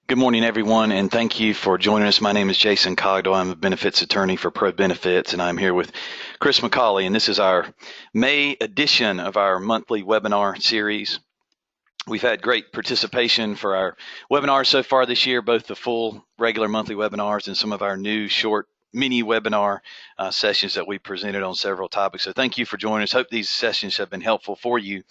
Good morning, everyone, and thank you for joining us. My name is Jason Cogdell. I'm a benefits attorney for ProBenefits, and I'm here with Chris McCauley, and this is our May edition of our monthly webinar series. We've had great participation for our webinars so far this year, both the full regular monthly webinars and some of our new short mini webinar sessions that we presented on several topics. So thank you for joining us. Hope these sessions have been helpful for you.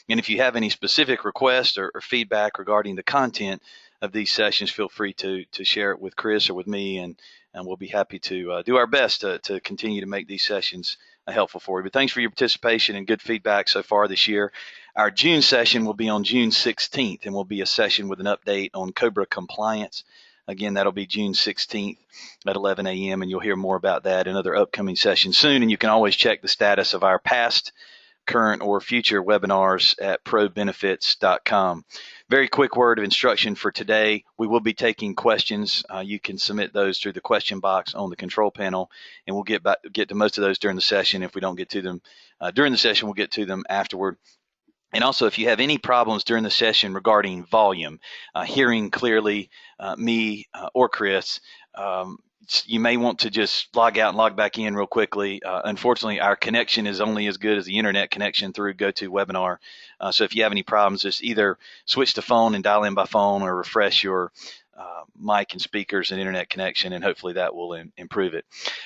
And if you have any specific requests or feedback regarding the content of these sessions, feel free to share it with Chris or with me, and we'll be happy to do our best to continue to make these sessions helpful for you. But thanks for your participation and good feedback so far this year. Our June session will be on June 16th, and will be a session with an update on COBRA compliance. Again, that'll be June 16th at 11 a.m., and you'll hear more about that in other upcoming sessions soon. And you can always check the status of our past, current, or future webinars at ProBenefits.com. Very quick word of instruction for today. We will be taking questions. You can submit those through the question box on the control panel, and we'll get to most of those during the session. If we don't get to them during the session, we'll get to them afterward. And also, if you have any problems during the session regarding volume, hearing clearly me or Chris, you may want to just log out and log back in real quickly. Unfortunately, our connection is only as good as the internet connection through GoToWebinar. So if you have any problems, just either switch to phone and dial in by phone, or refresh your mic and speakers and internet connection, and hopefully that will improve it.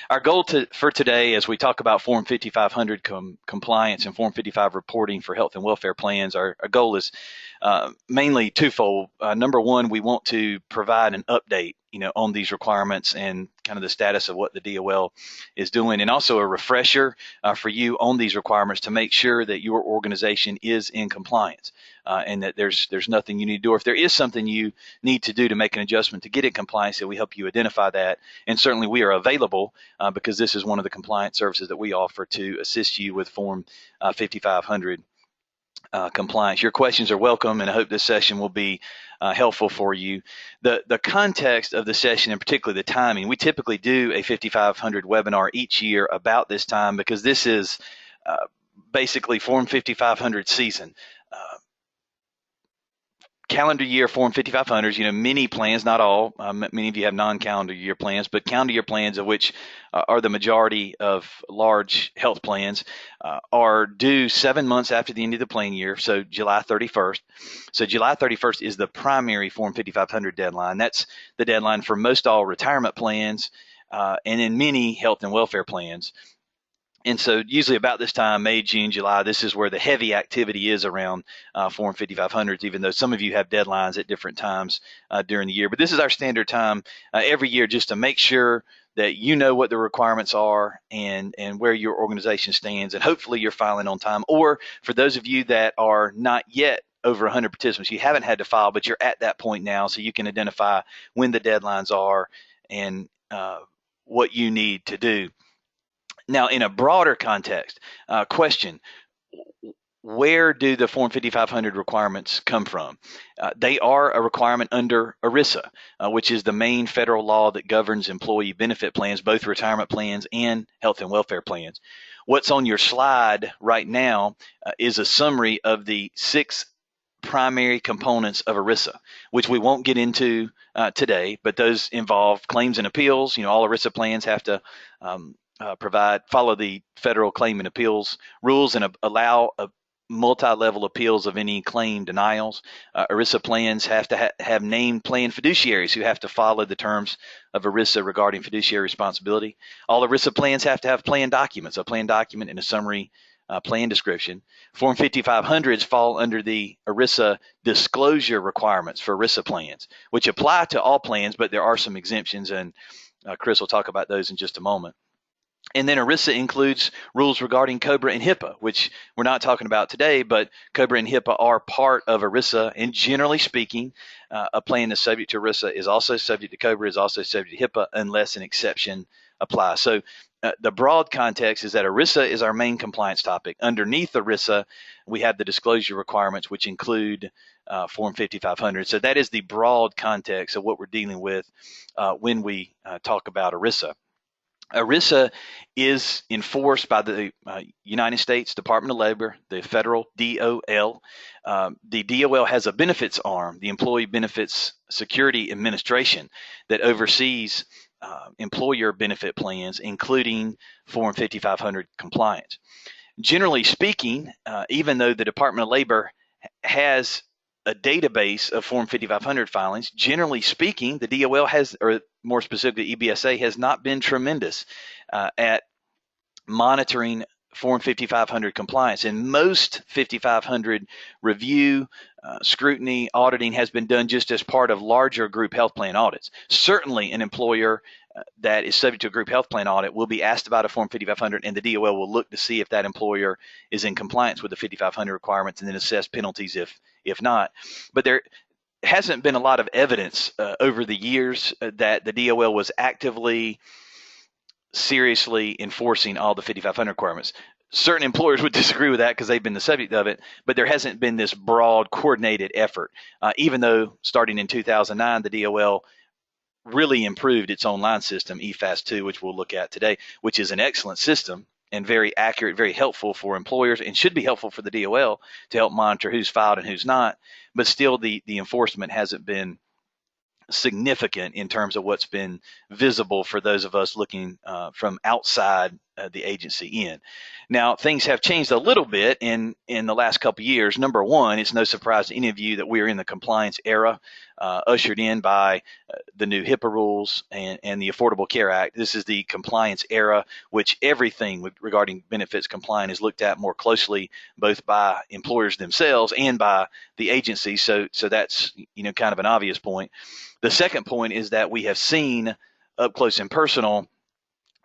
Our goal for today, as we talk about Form 5500 compliance and Form 55 reporting for health and welfare plans, our goal is mainly twofold. Number one, we want to provide an update, on these requirements and kind of the status of what the DOL is doing, and also a refresher for you on these requirements to make sure that your organization is in compliance, and that there's nothing you need to do. Or if there is something you need to do to make an adjustment to get in compliance, that we help you identify that. And certainly we are available because this is one of the compliance services that we offer to assist you with Form 5500 compliance. Your questions are welcome, and I hope this session will be helpful for you. The context of the session, and particularly the timing, we typically do a 5500 webinar each year about this time, because this is basically Form 5500 season. Calendar year Form 5500s, many plans, not all, many of you have non-calendar year plans, but calendar year plans, of which are the majority of large health plans, are due 7 months after the end of the plan year, so July 31st. So July 31st is the primary Form 5500 deadline. That's the deadline for most all retirement plans and in many health and welfare plans. And so usually about this time, May, June, July, this is where the heavy activity is around Form 5500s, even though some of you have deadlines at different times during the year. But this is our standard time every year, just to make sure that you know what the requirements are and where your organization stands, and hopefully you're filing on time. Or for those of you that are not yet over 100 participants, you haven't had to file, but you're at that point now, so you can identify when the deadlines are and what you need to do. Now, in a broader context, question, where do the Form 5500 requirements come from? They are a requirement under ERISA, which is the main federal law that governs employee benefit plans, both retirement plans and health and welfare plans. What's on your slide right now is a summary of the 6 primary components of ERISA, which we won't get into today, but those involve claims and appeals. All ERISA plans have to follow the federal claim and appeals rules and allow multi-level appeals of any claim denials. ERISA plans have to have named plan fiduciaries who have to follow the terms of ERISA regarding fiduciary responsibility. All ERISA plans have to have plan documents, a plan document and a summary plan description. Form 5500s fall under the ERISA disclosure requirements for ERISA plans, which apply to all plans, but there are some exemptions, and Chris will talk about those in just a moment. And then ERISA includes rules regarding COBRA and HIPAA, which we're not talking about today, but COBRA and HIPAA are part of ERISA. And generally speaking, a plan that's subject to ERISA is also subject to COBRA, is also subject to HIPAA, unless an exception applies. So the broad context is that ERISA is our main compliance topic. Underneath ERISA, we have the disclosure requirements, which include Form 5500. So that is the broad context of what we're dealing with when we talk about ERISA. ERISA is enforced by the United States Department of Labor, the federal DOL. The DOL has a benefits arm, the Employee Benefits Security Administration, that oversees employer benefit plans, including Form 5500 compliance. Generally speaking, even though the Department of Labor has a database of Form 5500 filings, generally speaking, the DOL has, or more specifically, EBSA has not been tremendous at monitoring Form 5500 compliance. And most 5500 review, scrutiny, auditing has been done just as part of larger group health plan audits. Certainly, an employer that is subject to a group health plan audit will be asked about a Form 5500, and the DOL will look to see if that employer is in compliance with the 5500 requirements and then assess penalties if not. But there hasn't been a lot of evidence over the years that the DOL was actively, seriously enforcing all the 5500 requirements. Certain employers would disagree with that because they've been the subject of it, but there hasn't been this broad, coordinated effort. Even though starting in 2009, the DOL really improved its online system, EFAS2, which we'll look at today, which is an excellent system and very accurate, very helpful for employers, and should be helpful for the DOL to help monitor who's filed and who's not. But still, the enforcement hasn't been significant in terms of what's been visible for those of us looking from outside the agency in. Now, things have changed a little bit in the last couple of years. Number one, it's no surprise to any of you that we are in the compliance era, ushered in by the new HIPAA rules and the Affordable Care Act. This is the compliance era, which everything regarding benefits compliance is looked at more closely, both by employers themselves and by the agency. So that's kind of an obvious point. The second point is that we have seen up close and personal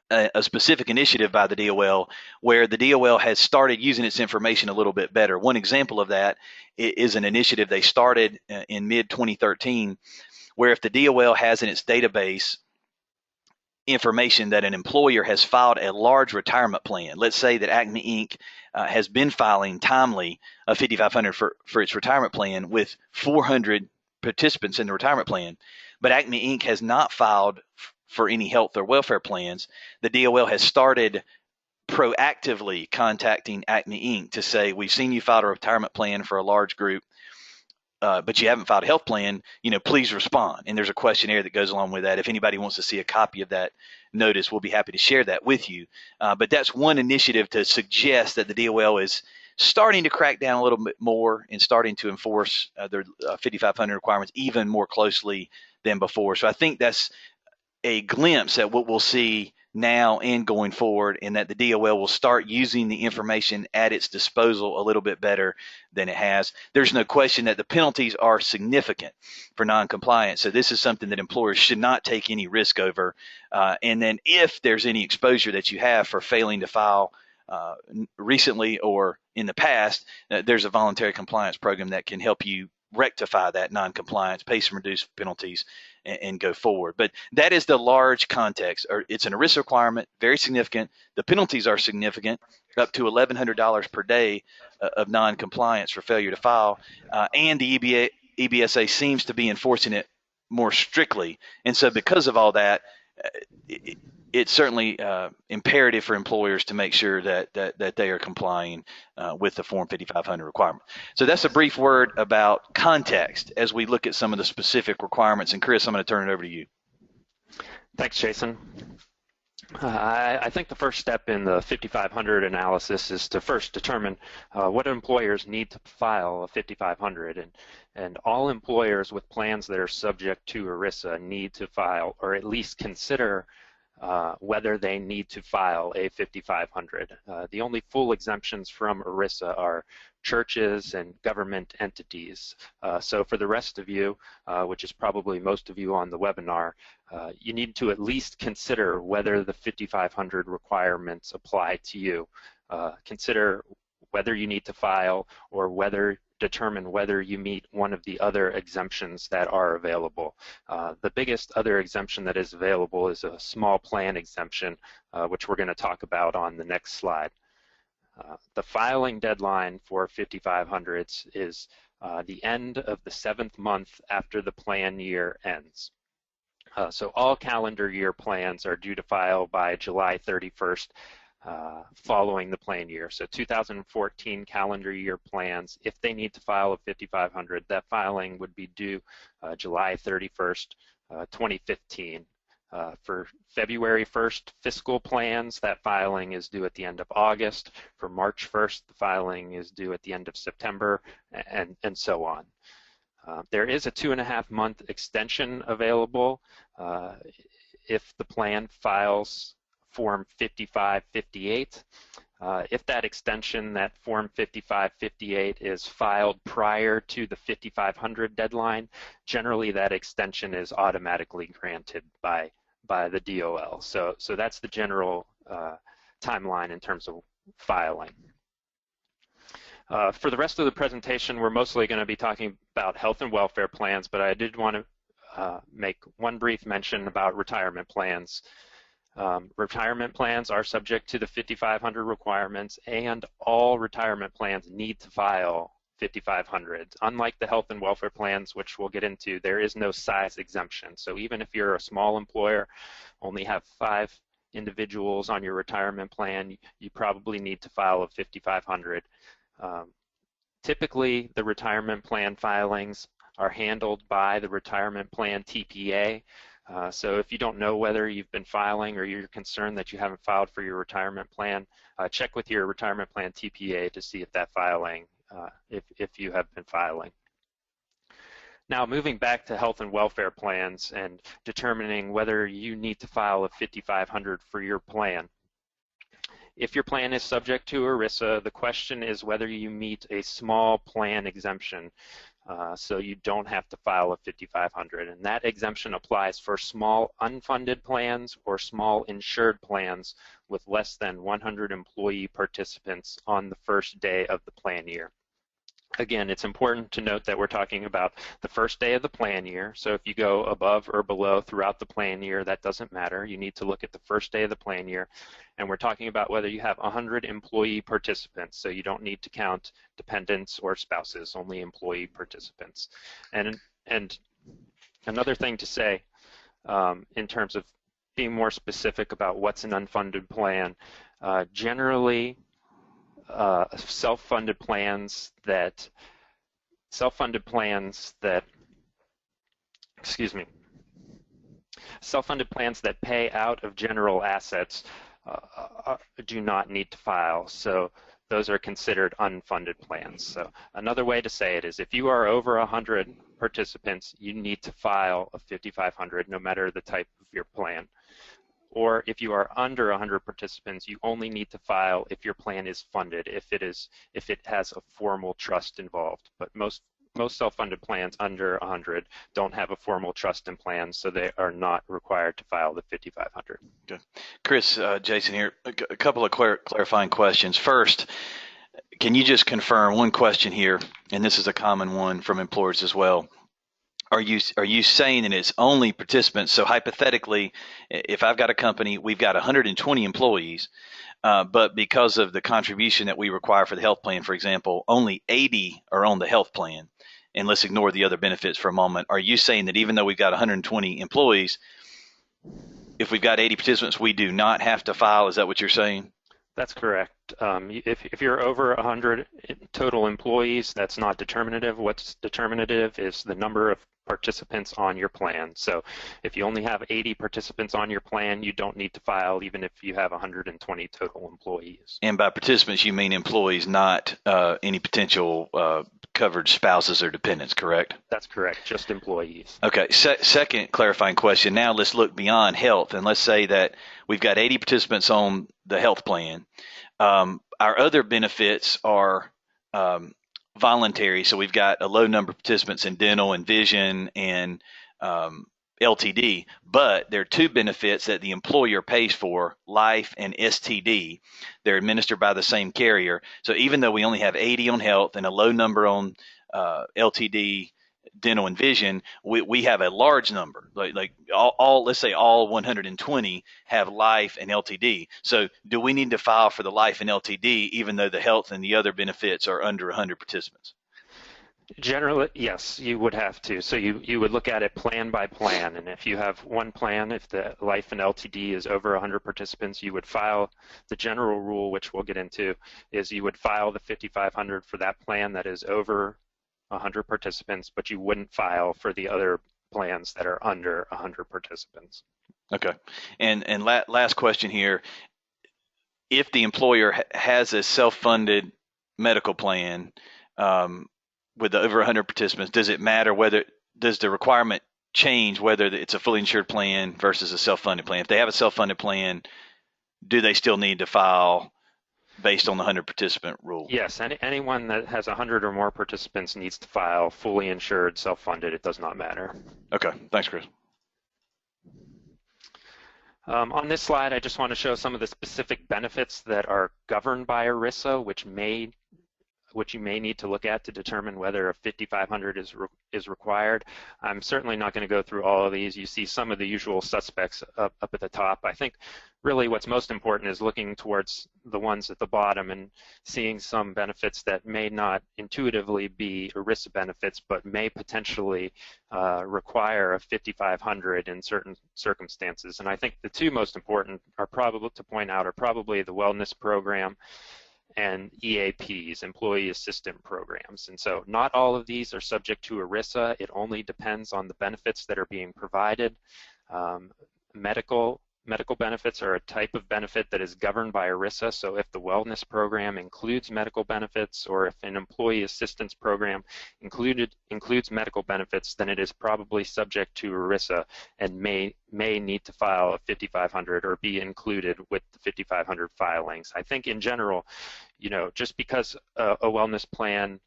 a specific initiative by the DOL where the DOL has started using its information a little bit better. One example of that is an initiative they started in mid-2013 where if the DOL has in its database information that an employer has filed a large retirement plan, let's say that Acme Inc. Has been filing timely a 5500 for its retirement plan with 400 participants in the retirement plan, but Acme Inc. has not filed for any health or welfare plans, the DOL has started proactively contacting Acme Inc. to say, we've seen you filed a retirement plan for a large group, but you haven't filed a health plan, please respond. And there's a questionnaire that goes along with that. If anybody wants to see a copy of that notice, we'll be happy to share that with you. But that's one initiative to suggest that the DOL is starting to crack down a little bit more and starting to enforce their 5500 requirements even more closely than before. So I think that's a glimpse at what we'll see now and going forward, and that the DOL will start using the information at its disposal a little bit better than it has. There's no question that the penalties are significant for non-compliance. So this is something that employers should not take any risk over. And then if there's any exposure that you have for failing to file recently or in the past, there's a voluntary compliance program that can help you rectify that non-compliance, pay some reduced penalties, and go forward. But that is the large context. It's an ERISA requirement, very significant. The penalties are significant, up to $1,100 per day of non-compliance for failure to file. And the EBSA seems to be enforcing it more strictly. And so because of all that, it's certainly imperative for employers to make sure that they are complying with the Form 5500 requirement. So that's a brief word about context as we look at some of the specific requirements. And Chris, I'm going to turn it over to you. Thanks, Jason. I think the first step in the 5500 analysis is to first determine what employers need to file a 5500, and all employers with plans that are subject to ERISA need to file, or at least consider whether they need to file a 5500. The only full exemptions from ERISA are churches and government entities. So for the rest of you, which is probably most of you on the webinar, you need to at least consider whether the 5500 requirements apply to you. Consider whether you need to file or determine whether you meet one of the other exemptions that are available. The biggest other exemption that is available is a small plan exemption, which we're going to talk about on the next slide. The filing deadline for 5500s is the end of the 7th month after the plan year ends. So all calendar year plans are due to file by July 31st following the plan year. So 2014 calendar year plans, if they need to file a 5500, that filing would be due July 31st, 2015. For February 1st fiscal plans, that filing is due at the end of August. For March 1st, the filing is due at the end of September, and so on. There is a 2.5-month extension available if the plan files Form 5558. If that extension, that Form 5558, is filed prior to the 5500 deadline, generally that extension is automatically granted by the DOL. So that's the general timeline in terms of filing. For the rest of the presentation, we're mostly going to be talking about health and welfare plans, but I did want to make one brief mention about retirement plans. Retirement plans are subject to the 5500 requirements, and all retirement plans need to file 5500. Unlike the health and welfare plans, which we'll get into, there is no size exemption. So even if you're a small employer, only have 5 individuals on your retirement plan, you probably need to file a 5500. Typically, the retirement plan filings are handled by the retirement plan TPA. So if you don't know whether you've been filing or you're concerned that you haven't filed for your retirement plan, check with your retirement plan TPA to see if that filing, if you have been filing. Now, moving back to health and welfare plans and determining whether you need to file a 5500 for your plan. If your plan is subject to ERISA, the question is whether you meet a small plan exemption, so you don't have to file a 5500. And that exemption applies for small unfunded plans or small insured plans with less than 100 employee participants on the first day of the plan year. Again, it's important to note that we're talking about the first day of the plan year. So if you go above or below throughout the plan year, that doesn't matter. You need to look at the first day of the plan year. And we're talking about whether you have 100 employee participants. So you don't need to count dependents or spouses, only employee participants. And another thing to say in terms of being more specific about what's an unfunded plan, generally, self-funded plans that pay out of general assets do not need to file. So those are considered unfunded plans. So another way to say it is if you are over 100 participants, you need to file a 5500 no matter the type of your plan. Or if you are under 100 participants, you only need to file if your plan is funded, if it has a formal trust involved. But most self-funded plans under 100 don't have a formal trust in plan, so they are not required to file the 5500. Good. Chris, Jason here, a couple of clarifying questions. First, can you just confirm one question here, and this is a common one from employers as well. Are you saying that it's only participants? So hypothetically, if I've got a company, we've got 120 employees, but because of the contribution that we require for the health plan, for example, only 80 are on the health plan, and let's ignore the other benefits for a moment. Are you saying that even though we've got 120 employees, if we've got 80 participants, we do not have to file? Is that what you're saying? That's correct. If you're over 100 total employees, that's not determinative. What's determinative is the number of participants on your plan. So if you only have 80 participants on your plan, you don't need to file even if you have 120 total employees. And by participants, you mean employees, not any potential covered spouses or dependents, correct? That's correct, just employees. Okay, second clarifying question. Now let's look beyond health, and let's say that we've got 80 participants on the health plan. Our other benefits are voluntary, so we've got a low number of participants in dental and vision and LTD, but there are 2 benefits that the employer pays for, life and STD. They're administered by the same carrier. So even though we only have 80 on health and a low number on LTD, dental, and vision, we have a large number. Like all let's say all 120 have life and LTD. So do we need to file for the life and LTD even though the health and the other benefits are under 100 participants? Generally, yes, you would have to. So you would look at it plan by plan, and if you have one plan, if the life and LTD is over 100 participants, you would file the general rule, which we'll get into, is you would file the 5,500 for that plan that is over 100 participants, but you wouldn't file for the other plans that are under 100 participants. Okay. And last question here. If the employer has a self-funded medical plan with the over 100 participants, does it matter does the requirement change whether it's a fully insured plan versus a self-funded plan? If they have a self-funded plan, do they still need to file based on the 100 participant rule? Yes, anyone that has 100 or more participants needs to file fully insured, self-funded. It does not matter. Okay, thanks, Chris. On this slide, I just want to show some of the specific benefits that are governed by ERISA, which you may need to look at to determine whether a 5,500 is required. I'm certainly not going to go through all of these. You see some of the usual suspects up at the top. I think really what's most important is looking towards the ones at the bottom and seeing some benefits that may not intuitively be ERISA benefits, but may potentially require a 5,500 in certain circumstances. And I think the two most important are probably to point out are probably the wellness program and EAPs, employee assistance programs. And so not all of these are subject to ERISA. It only depends on the benefits that are being provided. Medical benefits are a type of benefit that is governed by ERISA. So if the wellness program includes medical benefits, or if an employee assistance program includes medical benefits, then it is probably subject to ERISA and may need to file a 5,500 or be included with the 5,500 filings. I think in general, just because a wellness plan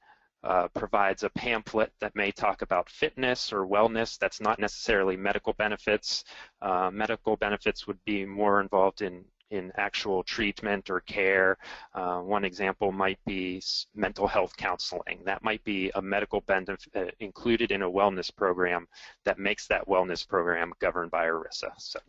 provides a pamphlet that may talk about fitness or wellness, that's not necessarily medical benefits. Medical benefits would be more involved in actual treatment or care. One example might be mental health counseling. That might be a medical benefit included in a wellness program that makes that wellness program governed by ERISA. So.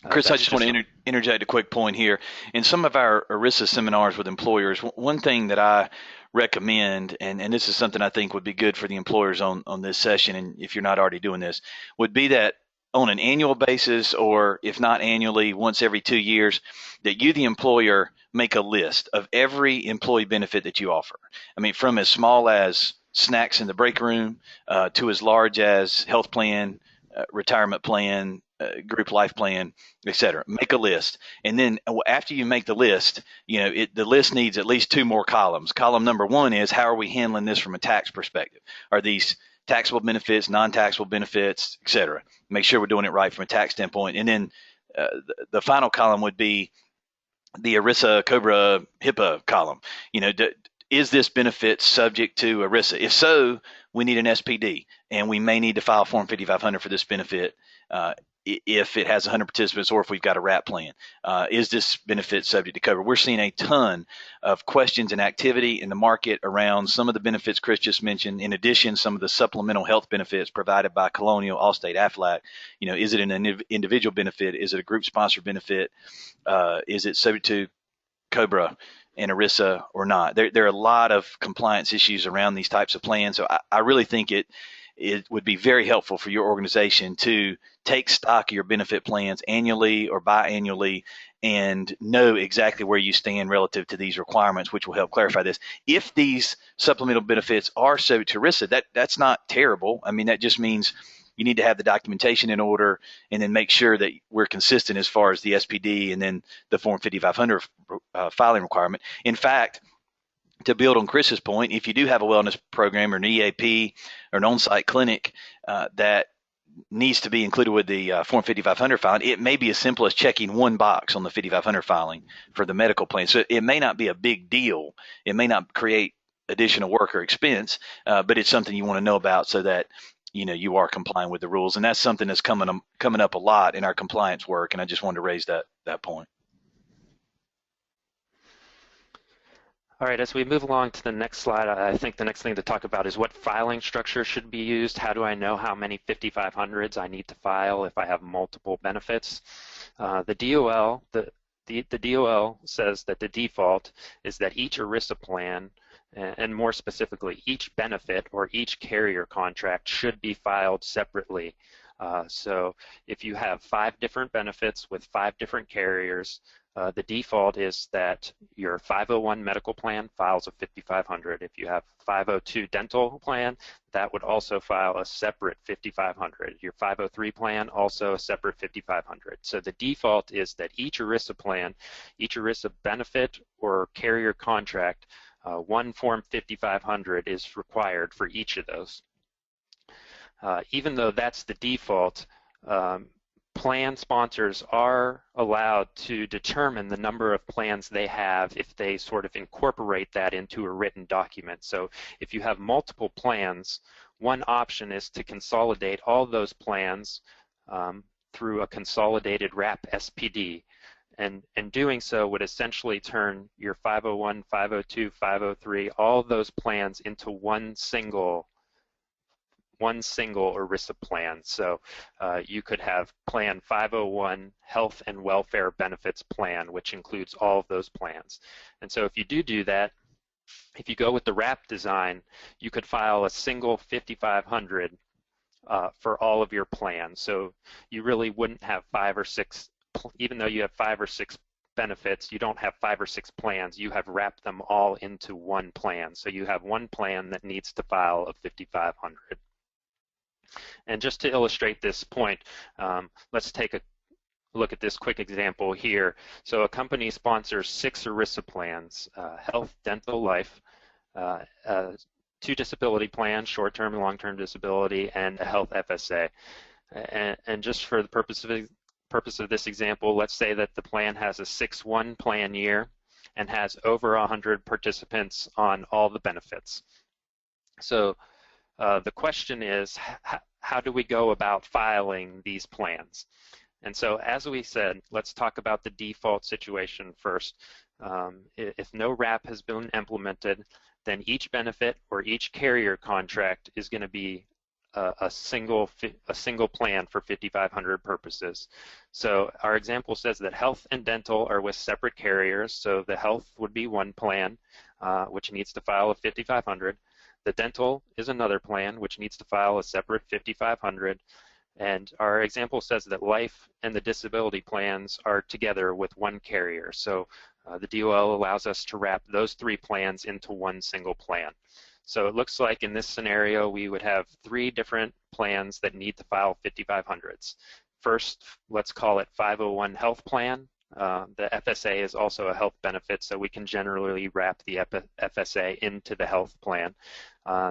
Chris, I just want to interject a quick point here. In some of our ERISA seminars with employers, one thing that I recommend, and this is something I think would be good for the employers on this session, and if you're not already doing this, would be that on an annual basis, or if not annually, once every 2 years, that you, the employer, make a list of every employee benefit that you offer. I mean, from as small as snacks in the break room to as large as health plan, retirement plan, group life plan, etc. Make a list, and then after you make the list, the list needs at least 2 more columns. Column number 1 is, how are we handling this from a tax perspective? Are these taxable benefits, non-taxable benefits, etc.? Make sure we're doing it right from a tax standpoint. And then the final column would be the ERISA, COBRA, HIPAA column. Is this benefit subject to ERISA? If so, we need an SPD, and we may need to file Form 5500 for this benefit if it has 100 participants, or if we've got a wrap plan. Is this benefit subject to COBRA? We're seeing a ton of questions and activity in the market around some of the benefits Chris just mentioned. In addition, some of the supplemental health benefits provided by Colonial, Allstate, Aflac. Is it an individual benefit? Is it a group sponsored benefit? Is it subject to COBRA and ERISA or not? There are a lot of compliance issues around these types of plans. So I really think it would be very helpful for your organization to take stock of your benefit plans annually or biannually and know exactly where you stand relative to these requirements, which will help clarify this. If these supplemental benefits are subject to ERISA, that's not terrible. I mean, that just means you need to have the documentation in order, and then make sure that we're consistent as far as the SPD and then the Form 5500 filing requirement. In fact, to build on Chris's point, if you do have a wellness program or an EAP or an on-site clinic that needs to be included with the Form 5500 filing, it may be as simple as checking one box on the 5500 filing for the medical plan. So it may not be a big deal. It may not create additional work or expense, but it's something you want to know about so that you are complying with the rules. And that's something that's coming up a lot in our compliance work, and I just wanted to raise that point. All right, as we move along to the next slide, I think the next thing to talk about is what filing structure should be used. How do I know how many 5500s I need to file if I have multiple benefits? The DOL says that the default is that each ERISA plan and more specifically, each benefit or each carrier contract should be filed separately. So if you have 5 different benefits with 5 different carriers, the default is that your 501 medical plan files a 5500. If you have 502 dental plan, that would also file a separate 5500. Your 503 plan, also a separate 5500. So the default is that each ERISA plan, each ERISA benefit or carrier contract, one Form 5500 is required for each of those. Even though that's the default, plan sponsors are allowed to determine the number of plans they have if they sort of incorporate that into a written document. So if you have multiple plans, one option is to consolidate all those plans through a consolidated wrap SPD. And doing so would essentially turn your 501, 502, 503, all those plans into one single ERISA plan. So you could have Plan 501 Health and Welfare Benefits Plan, which includes all of those plans. And so if you do that, if you go with the wrap design, you could file a single 5500 for all of your plans. So you really wouldn't have 5 or 6, even though you have 5 or 6 benefits, you don't have 5 or 6 plans. You have wrapped them all into one plan. So you have one plan that needs to file a 5500. And just to illustrate this point, let's take a look at this quick example here. So a company sponsors 6 ERISA plans, health, dental, life, 2 disability plans, short-term and long-term disability, and a health FSA. And just for the purpose of this example, let's say that the plan has a 6-1 plan year and has over 100 participants on all the benefits. So the question is, how do we go about filing these plans? And so, as we said, let's talk about the default situation first. If no wrap has been implemented, then each benefit or each carrier contract is going to be a single plan for 5500 purposes. So our example says that health and dental are with separate carriers. So the health would be one plan, which needs to file a 5500. The dental is another plan, which needs to file a separate 5500. And our example says that life and the disability plans are together with one carrier. So the DOL allows us to wrap those 3 plans into one single plan. So it looks like in this scenario, we would have 3 different plans that need to file 5500s. First, let's call it 501 health plan. The FSA is also a health benefit, so we can generally wrap the FSA into the health plan.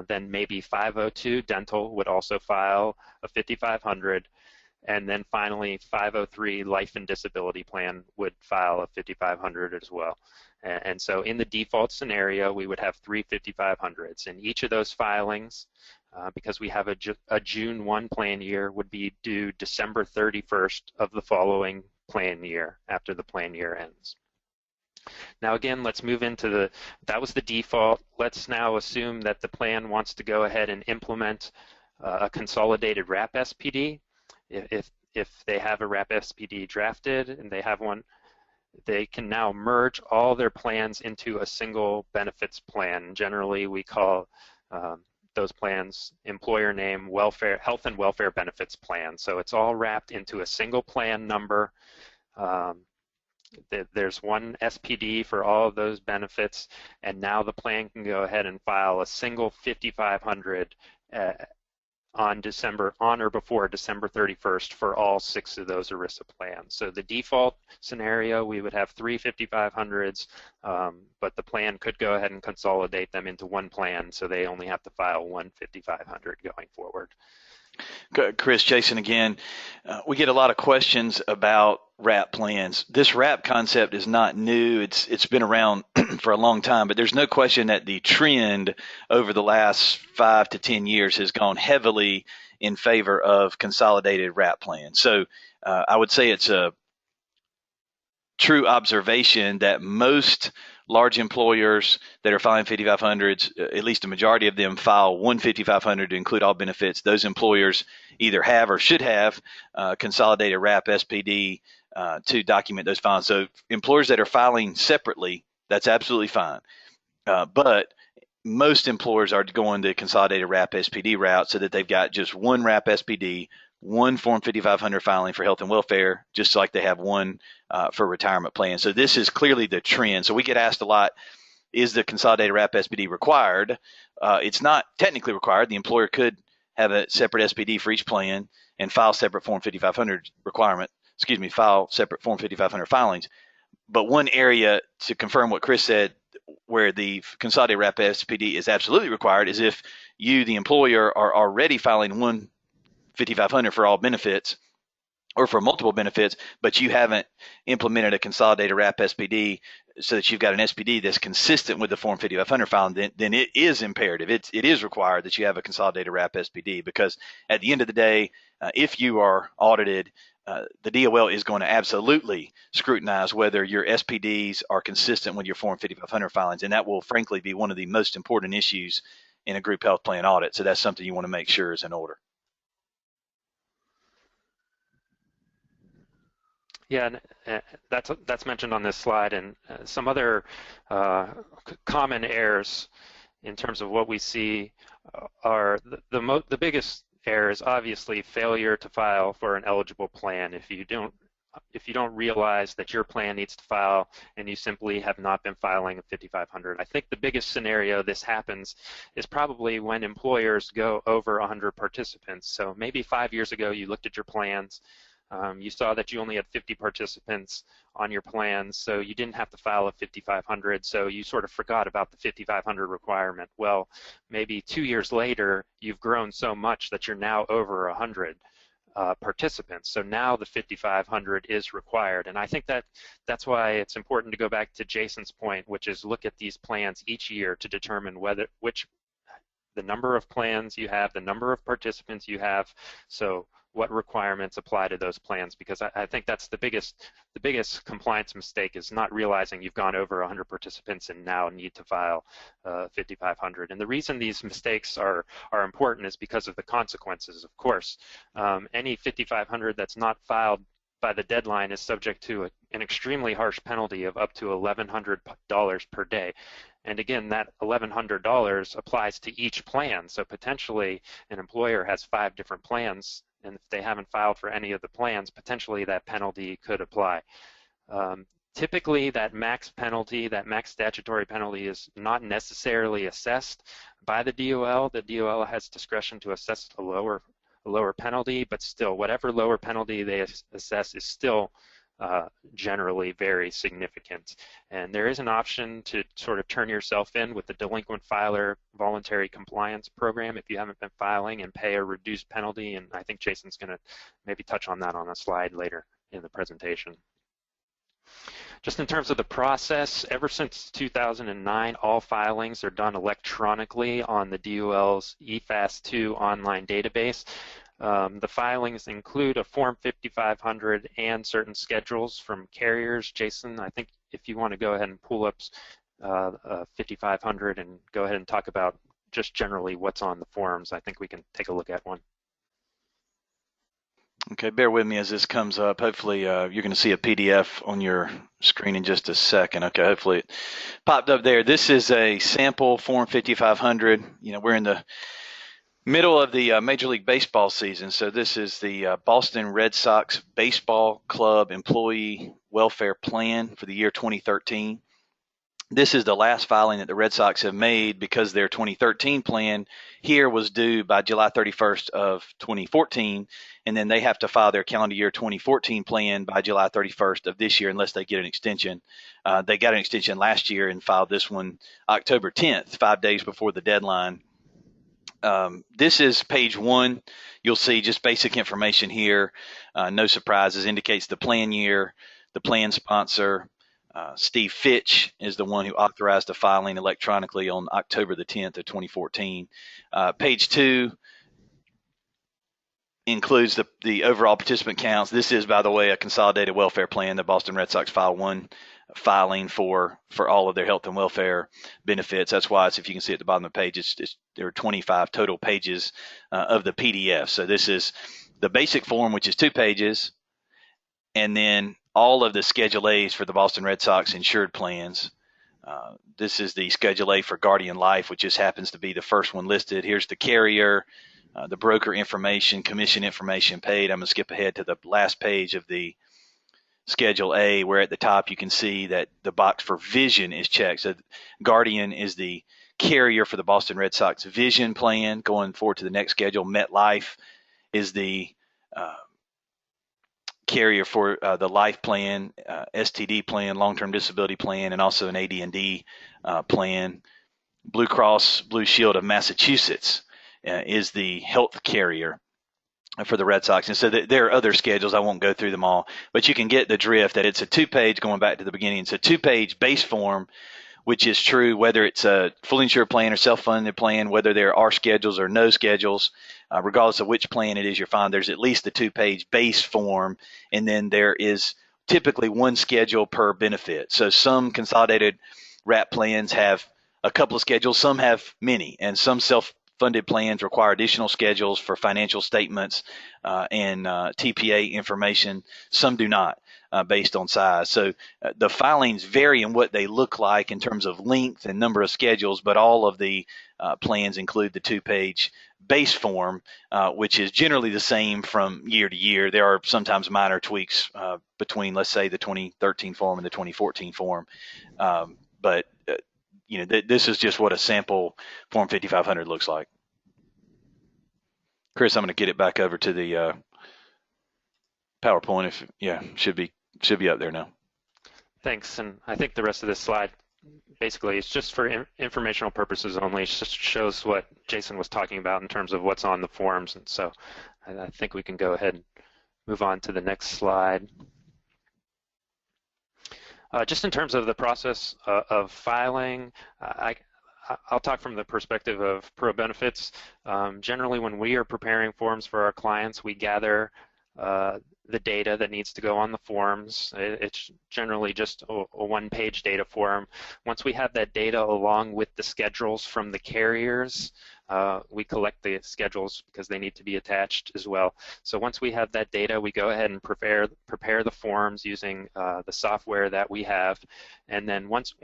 Then maybe 502 dental would also file a 5500, and then finally 503 life and disability plan would file a 5500 as well. And so in the default scenario, we would have 3 5500s, and each of those filings, because we have a June 1 plan year, would be due December 31st of the following plan year after the plan year ends. Now again, let's move into that was the default. Let's now assume that the plan wants to go ahead and implement a consolidated wrap SPD. If they have a wrap SPD drafted and they have one, they can now merge all their plans into a single benefits plan. Generally, we call those plans employer name welfare, health and welfare benefits plan. So it's all wrapped into a single plan number. There's one SPD for all of those benefits, and now the plan can go ahead and file a single 5500 on or before December 31st for all 6 of those ERISA plans. So the default scenario, we would have 3 5500s, but the plan could go ahead and consolidate them into one plan, so they only have to file one 5500 going forward. Chris, Jason again. We get a lot of questions about wrap plans. This wrap concept is not new. It's been around for a long time, but there's no question that the trend over the last 5 to 10 years has gone heavily in favor of consolidated wrap plans. So I would say it's a true observation that most large employers that are filing 5500s, at least a majority of them file one 5500 to include all benefits. Those employers either have or should have consolidated wrap SPD to document those files. So employers that are filing separately, that's absolutely fine. But most employers are going the consolidated WRAP SPD route so that they've got just one WRAP SPD, one Form 5500 filing for health and welfare, just like they have one for retirement plan. So this is clearly the trend. So we get asked a lot, is the consolidated WRAP SPD required? It's not technically required. The employer could have a separate SPD for each plan and file separate Form 5500 file separate Form 5500 filings. But one area to confirm what Chris said, where the consolidated WRAP SPD is absolutely required, is if you, the employer, are already filing one 5500 for all benefits or for multiple benefits, but you haven't implemented a consolidated WRAP SPD so that you've got an SPD that's consistent with the Form 5500 filing, then it is imperative. It is required that you have a consolidated WRAP SPD, because at the end of the day, if you are audited, the DOL is going to absolutely scrutinize whether your SPDs are consistent with your Form 5500 filings, and that will frankly be one of the most important issues in a group health plan audit. So that's something you want to make sure is in order. Yeah, and that's mentioned on this slide, and some other common errors in terms of what we see are the biggest error is obviously failure to file for an eligible plan. If you don't realize that your plan needs to file and you simply have not been filing a 5500. I think the biggest scenario this happens is probably when employers go over 100 participants. So maybe 5 years ago you looked at your plans, you saw that you only had 50 participants on your plans, so you didn't have to file a 5500, so you sort of forgot about the 5500 requirement. Well, maybe 2 years later, you've grown so much that you're now over 100 participants. So now the 5500 is required, and I think that's why it's important to go back to Jason's point, which is look at these plans each year to determine the number of plans you have, the number of participants you have, so what requirements apply to those plans, because I think that's the biggest compliance mistake, is not realizing you've gone over 100 participants and now need to file 5500. And the reason these mistakes are important is because of the consequences, of course. Any 5500 that's not filed by the deadline is subject to an extremely harsh penalty of up to $1,100 per day. And again, that $1,100 applies to each plan. So potentially an employer has 5 different plans, and if they haven't filed for any of the plans, potentially that penalty could apply. Typically, that max penalty, that max statutory penalty, is not necessarily assessed by the DOL. The DOL has discretion to assess a lower penalty, but still, whatever lower penalty they assess is still generally very significant. And there is an option to sort of turn yourself in with the delinquent filer voluntary compliance program if you haven't been filing, and pay a reduced penalty, and I think Jason's going to maybe touch on that on a slide later in the presentation. Just in terms of the process, ever since 2009, all filings are done electronically on the DOL's eFAST2 online database. The filings include a Form 5500 and certain schedules from carriers. Jason, I think if you want to go ahead and pull up 5500 and go ahead and talk about just generally what's on the forms, I think we can take a look at one. Okay, bear with me as this comes up. Hopefully you're going to see a PDF on your screen in just a second. Okay, hopefully it popped up there. This is a sample Form 5500. We're in the middle of the Major League Baseball season, so this is the Boston Red Sox Baseball Club Employee Welfare Plan for the year 2013. This is the last filing that the Red Sox have made, because their 2013 plan here was due by July 31st of 2014, and then they have to file their calendar year 2014 plan by July 31st of this year unless they get an extension. They got an extension last year and filed this one October 10th, 5 days before the deadline. This is page 1. You'll see just basic information here. No surprises. Indicates the plan year, the plan sponsor. Steve Fitch is the one who authorized the filing electronically on October the 10th of 2014. Page 2 includes the overall participant counts. This is, by the way, a consolidated welfare plan. The Boston Red Sox filed one filing for all of their health and welfare benefits. That's why if you can see at the bottom of the page, there are 25 total pages of the PDF. So this is the basic form, which is 2 pages, and then all of the Schedule A's for the Boston Red Sox insured plans. This is the Schedule A for Guardian Life, which just happens to be the first one listed. Here's the carrier, the broker information, commission information paid. I'm going to skip ahead to the last page of the Schedule A, where at the top you can see that the box for vision is checked. So Guardian is the carrier for the Boston Red Sox vision plan. Going forward to the next schedule, MetLife is the carrier for the life plan, STD plan, long-term disability plan, and also an AD&D plan. Blue Cross Blue Shield of Massachusetts is the health carrier for the Red Sox. And so there are other schedules. I won't go through them all, but you can get the drift that it's a two-page, going back to the beginning, it's a two-page base form, which is true whether it's a fully insured plan or self-funded plan, whether there are schedules or no schedules, regardless of which plan it is you're finding, there's at least the two-page base form, and then there is typically one schedule per benefit. So some consolidated wrap plans have a couple of schedules, some have many, and some self-funded plans require additional schedules for financial statements and TPA information. Some do not. Based on size. So the filings vary in what they look like in terms of length and number of schedules, but all of the plans include the two-page base form, which is generally the same from year to year. There are sometimes minor tweaks between, let's say, the 2013 form and the 2014 form. But this is just what a sample Form 5500 looks like. Chris, I'm going to get it back over to the PowerPoint. Should be up there now. Thanks. And I think the rest of this slide basically is just for informational purposes only. It just shows what Jason was talking about in terms of what's on the forms. And so I think we can go ahead and move on to the next slide. Just in terms of the process of filing, I'll talk from the perspective of ProBenefits. Generally, when we are preparing forms for our clients, we gather the data that needs to go on the forms. It's generally just a one-page data form. Once we have that data along with the schedules from the carriers, we collect the schedules because they need to be attached as well. So once we have that data, we go ahead and prepare the forms using the software that we have. And then once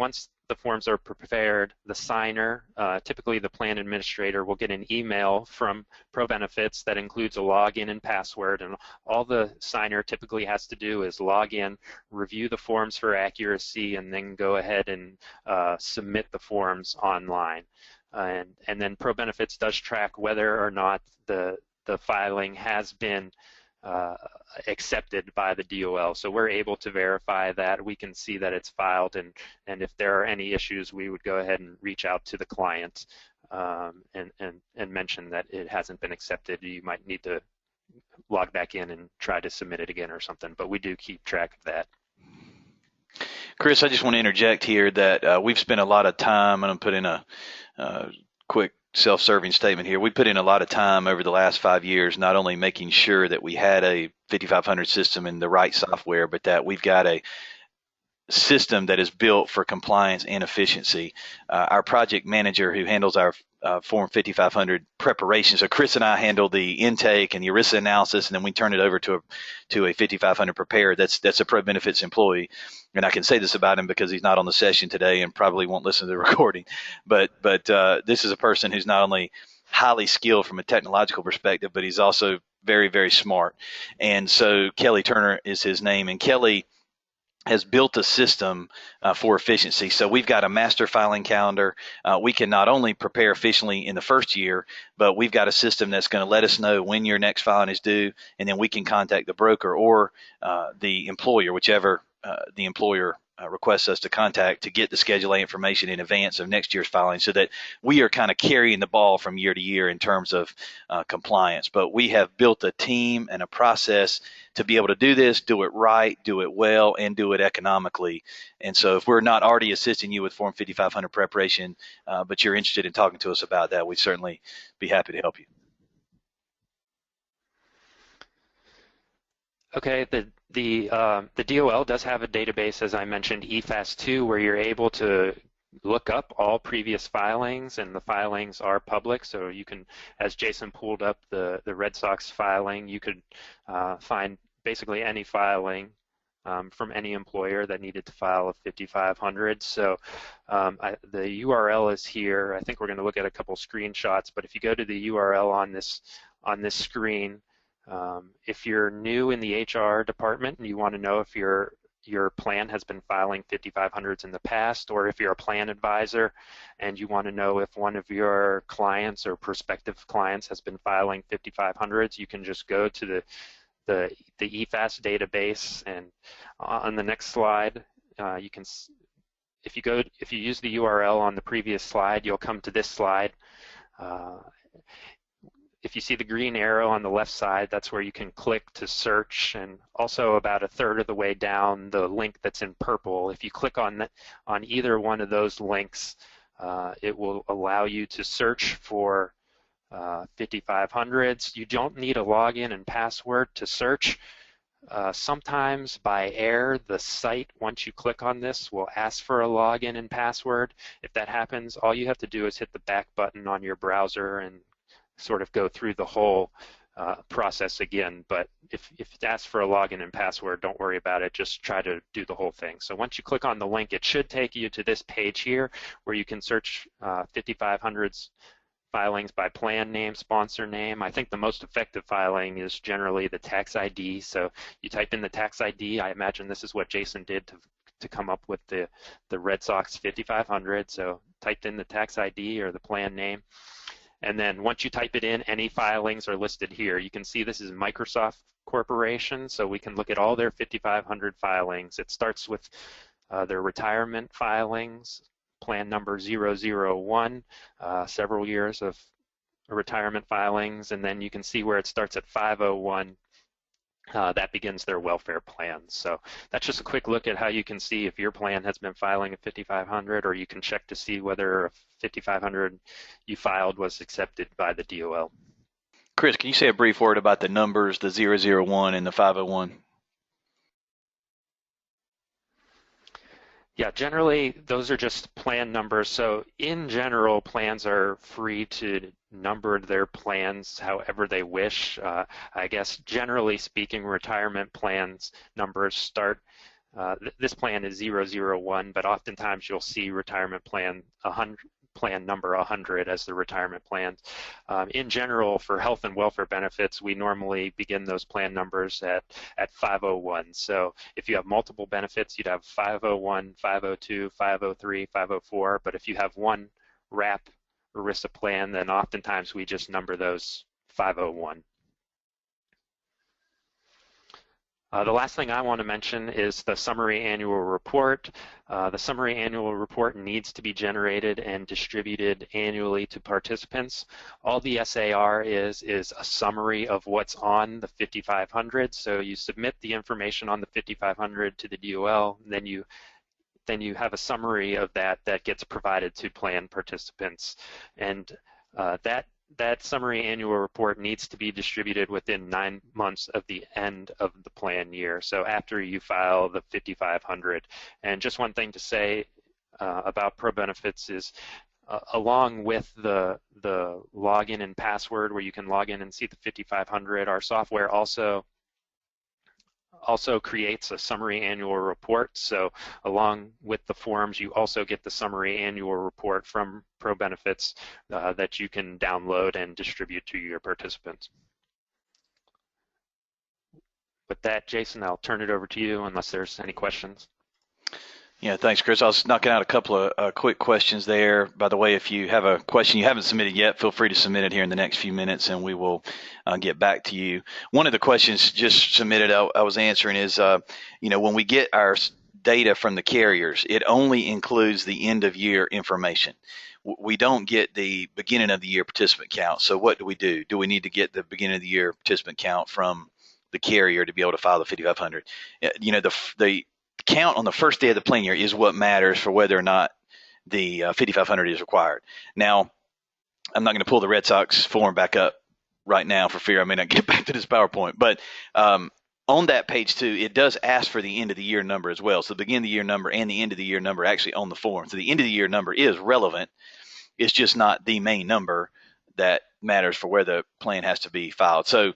the forms are prepared, the signer, typically the plan administrator, will get an email from ProBenefits that includes a login and password, and all the signer typically has to do is log in, review the forms for accuracy, and then go ahead and submit the forms online. And then ProBenefits does track whether or not the filing has been accepted by the DOL. So we're able to verify that. We can see that it's filed, and if there are any issues, we would go ahead and reach out to the client and mention that it hasn't been accepted. You might need to log back in and try to submit it again or something, but we do keep track of that. Chris, I just want to interject here that we've spent a lot of time, and I'm putting a quick self-serving statement here. We put in a lot of time over the last 5 years, not only making sure that we had a 5500 system and the right software, but that we've got a system that is built for compliance and efficiency. Our project manager who handles our Form 5500 preparation, so Chris and I handle the intake and the ERISA analysis, and then we turn it over to a 5500 preparer. That's a ProBenefits employee, and I can say this about him because he's not on the session today and probably won't listen to the recording. But this is a person who's not only highly skilled from a technological perspective, but he's also very, very smart. And so Kelly Turner is his name, and Kelly has built a system for efficiency. So we've got a master filing calendar. We can not only prepare efficiently in the first year, but we've got a system that's going to let us know when your next filing is due, and then we can contact the broker or the employer, whichever the employer requests us to contact, to get the Schedule A information in advance of next year's filing, so that we are kind of carrying the ball from year to year in terms of compliance. But we have built a team and a process to be able to do this, do it right, do it well, and do it economically. And so if we're not already assisting you with Form 5500 preparation, but you're interested in talking to us about that, we'd certainly be happy to help you. Okay, the DOL does have a database, as I mentioned, EFAS2, where you're able to look up all previous filings, and the filings are public. So you can, as Jason pulled up the Red Sox filing, you could find basically any filing from any employer that needed to file a 5500. So the URL is here. I think we're going to look at a couple screenshots, but if you go to the URL on this screen, if you're new in the HR department and you want to know if your plan has been filing 5500s in the past, or if you're a plan advisor and you want to know if one of your clients or prospective clients has been filing 5500s, you can just go to the EFAS database, and on the next slide, you can, if you use the URL on the previous slide, you'll come to this slide. If you see the green arrow on the left side, that's where you can click to search, and also about a third of the way down, the link that's in purple. If you click on either one of those links, it will allow you to search for 5500s. You don't need a login and password to search. Sometimes by error, the site, once you click on this, will ask for a login and password. If that happens, all you have to do is hit the back button on your browser and sort of go through the whole process again. But if it asks for a login and password, don't worry about it. Just try to do the whole thing. So once you click on the link, it should take you to this page here where you can search 5500s filings by plan name, sponsor name. I think the most effective filing is generally the tax ID. So you type in the tax ID. I imagine this is what Jason did to come up with the Red Sox 5500. So typed in the tax ID or the plan name. And then once you type it in, any filings are listed here. You can see this is Microsoft Corporation, so we can look at all their 5500 filings. It starts with their retirement filings, plan number 001, several years of retirement filings, and then you can see where it starts at 501. That begins their welfare plan. So that's just a quick look at how you can see if your plan has been filing a 5500, or you can check to see whether a 5500 you filed was accepted by the DOL. Chris, can you say a brief word about the numbers, the 001 and the 501? Yeah, generally those are just plan numbers. So in general, plans are free to number their plans however they wish. I guess generally speaking, retirement plans numbers start, this plan is 001, but oftentimes you'll see retirement plan 100, plan number 100 as the retirement plan. In general, for health and welfare benefits, we normally begin those plan numbers at 501. So if you have multiple benefits, you'd have 501, 502, 503, 504. But if you have one wrap ERISA plan, then oftentimes we just number those 501. The last thing I want to mention is the summary annual report. The summary annual report needs to be generated and distributed annually to participants. All the SAR is a summary of what's on the 5500. So you submit the information on the 5500 to the DOL, and then you have a summary of that gets provided to plan participants. And that summary annual report needs to be distributed within 9 months of the end of the plan year, so after you file the 5500. And just one thing to say about ProBenefits is along with the login and password where you can log in and see the 5500, our software also creates a summary annual report. So along with the forms, you also get the summary annual report from ProBenefits that you can download and distribute to your participants. With that, Jason, I'll turn it over to you unless there's any questions. Yeah, thanks, Chris. I was knocking out a couple of quick questions there. By the way, if you have a question you haven't submitted yet, feel free to submit it here in the next few minutes, and we will get back to you. One of the questions just submitted I was answering is, when we get our data from the carriers, it only includes the end of year information. We don't get the beginning of the year participant count. So what do? Do we need to get the beginning of the year participant count from the carrier to be able to file the 5500? The count on the first day of the plan year is what matters for whether or not the 5500 is required. Now, I'm not going to pull the Red Sox form back up right now for fear I may not get back to this PowerPoint, but on that page 2, it does ask for the end of the year number as well. So the beginning of the year number and the end of the year number actually on the form. So the end of the year number is relevant. It's just not the main number that matters for where the plan has to be filed. So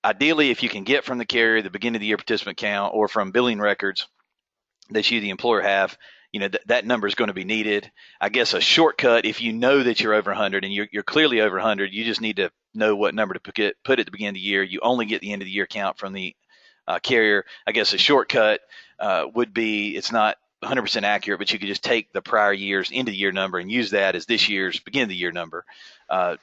ideally, if you can get from the carrier the beginning of the year participant count or from billing records that you, the employer, have, that number is going to be needed. I guess a shortcut, if you know that you're over 100 and you're clearly over 100, you just need to know what number to put at the beginning of the year. You only get the end of the year count from the carrier. I guess a shortcut would be, it's not 100% accurate, but you could just take the prior year's end of the year number and use that as this year's beginning of the year number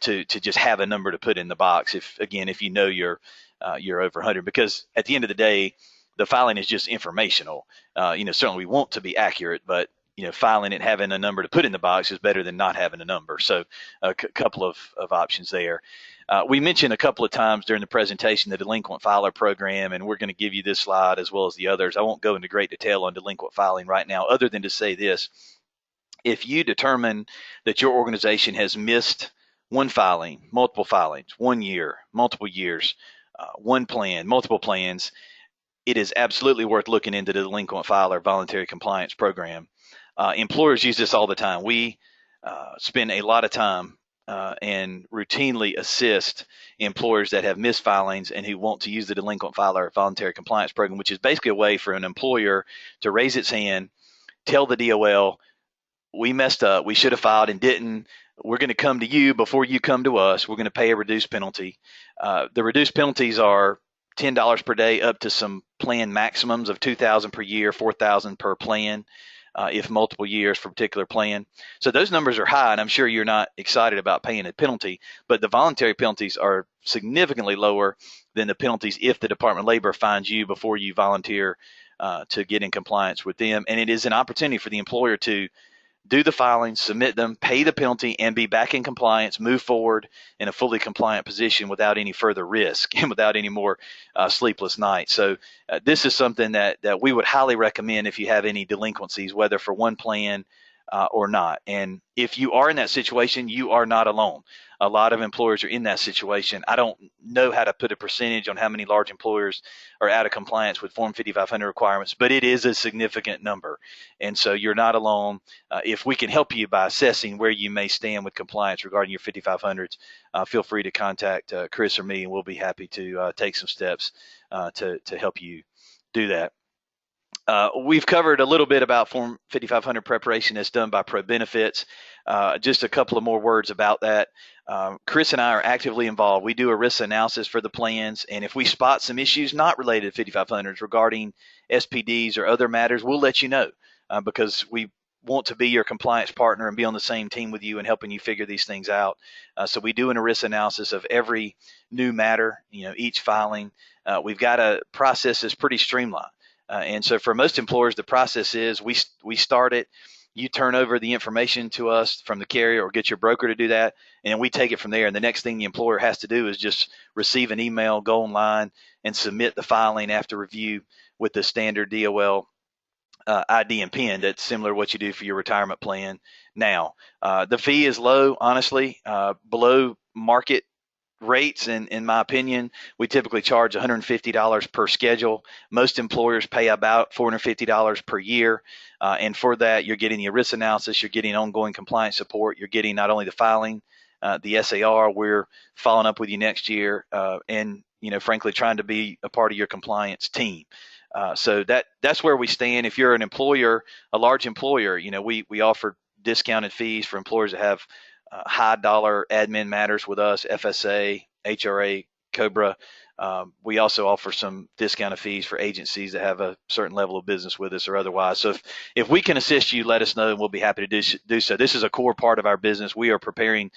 to just have a number to put in the box. If you know you're over 100, because at the end of the day, the filing is just informational. Certainly we want to be accurate, but filing it, having a number to put in the box is better than not having a number. So a couple of options there. We mentioned a couple of times during the presentation the delinquent filer program, and we're going to give you this slide as well as the others. I won't go into great detail on delinquent filing right now, other than to say this. If you determine that your organization has missed one filing, multiple filings, 1 year, multiple years, one plan, multiple plans, it is absolutely worth looking into the delinquent filer voluntary compliance program. Employers use this all the time. We spend a lot of time and routinely assist employers that have missed filings and who want to use the delinquent filer voluntary compliance program, which is basically a way for an employer to raise its hand, tell the DOL, we messed up, we should have filed and didn't. We're going to come to you before you come to us. We're going to pay a reduced penalty. The reduced penalties are $10 per day up to some plan maximums of $2,000 per year, $4,000 per plan, if multiple years for a particular plan. So those numbers are high, and I'm sure you're not excited about paying a penalty, but the voluntary penalties are significantly lower than the penalties if the Department of Labor finds you before you volunteer to get in compliance with them. And it is an opportunity for the employer to do the filings, submit them, pay the penalty, and be back in compliance, move forward in a fully compliant position without any further risk and without any more sleepless nights. So this is something that we would highly recommend if you have any delinquencies, whether for one plan or not. And if you are in that situation, you are not alone. A lot of employers are in that situation. I don't know how to put a percentage on how many large employers are out of compliance with Form 5500 requirements, but it is a significant number. And so you're not alone. If we can help you by assessing where you may stand with compliance regarding your 5500s, feel free to contact Chris or me, and we'll be happy to take some steps to help you do that. We've covered a little bit about Form 5500 preparation that's done by ProBenefits. Just a couple of more words about that. Chris and I are actively involved. We do ERISA analysis for the plans, and if we spot some issues not related to 5500s regarding SPDs or other matters, we'll let you know because we want to be your compliance partner and be on the same team with you and helping you figure these things out. So we do an ERISA analysis of every new matter, each filing. We've got a process that's pretty streamlined. And so for most employers, the process is we start it, you turn over the information to us from the carrier or get your broker to do that, and we take it from there. And the next thing the employer has to do is just receive an email, go online, and submit the filing after review with the standard DOL ID and PIN that's similar to what you do for your retirement plan now. The fee is low, honestly, below market rates. In my opinion, we typically charge $150 per schedule. Most employers pay about $450 per year. And for that, you're getting the ERISA analysis, you're getting ongoing compliance support, you're getting not only the filing, the SAR, we're following up with you next year, and frankly, trying to be a part of your compliance team. So that's where we stand. If you're an employer, a large employer, we offer discounted fees for employers that have high dollar admin matters with us, FSA, HRA, COBRA. We also offer some discounted fees for agencies that have a certain level of business with us or otherwise. So if we can assist you, let us know, and we'll be happy to do so. This is a core part of our business. We are preparing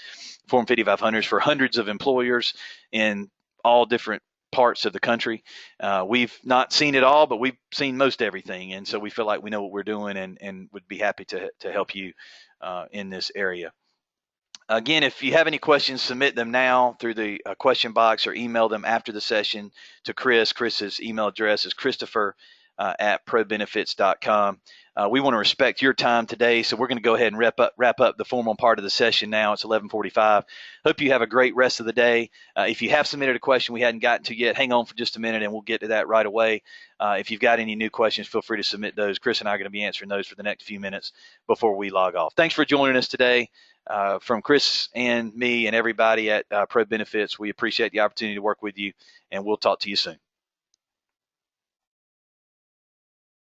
Form 5500s for hundreds of employers in all different parts of the country. We've not seen it all, but we've seen most everything. And so we feel like we know what we're doing and would be happy to help you in this area. Again, if you have any questions, submit them now through the question box or email them after the session to Chris. Chris's email address is Christopher at ProBenefits.com. We want to respect your time today, so we're going to go ahead and wrap up the formal part of the session now. It's 11:45. Hope you have a great rest of the day. If you have submitted a question we hadn't gotten to yet, hang on for just a minute and we'll get to that right away. If you've got any new questions, feel free to submit those. Chris and I are going to be answering those for the next few minutes before we log off. Thanks for joining us today. From Chris and me and everybody at ProBenefits, we appreciate the opportunity to work with you, and we'll talk to you soon.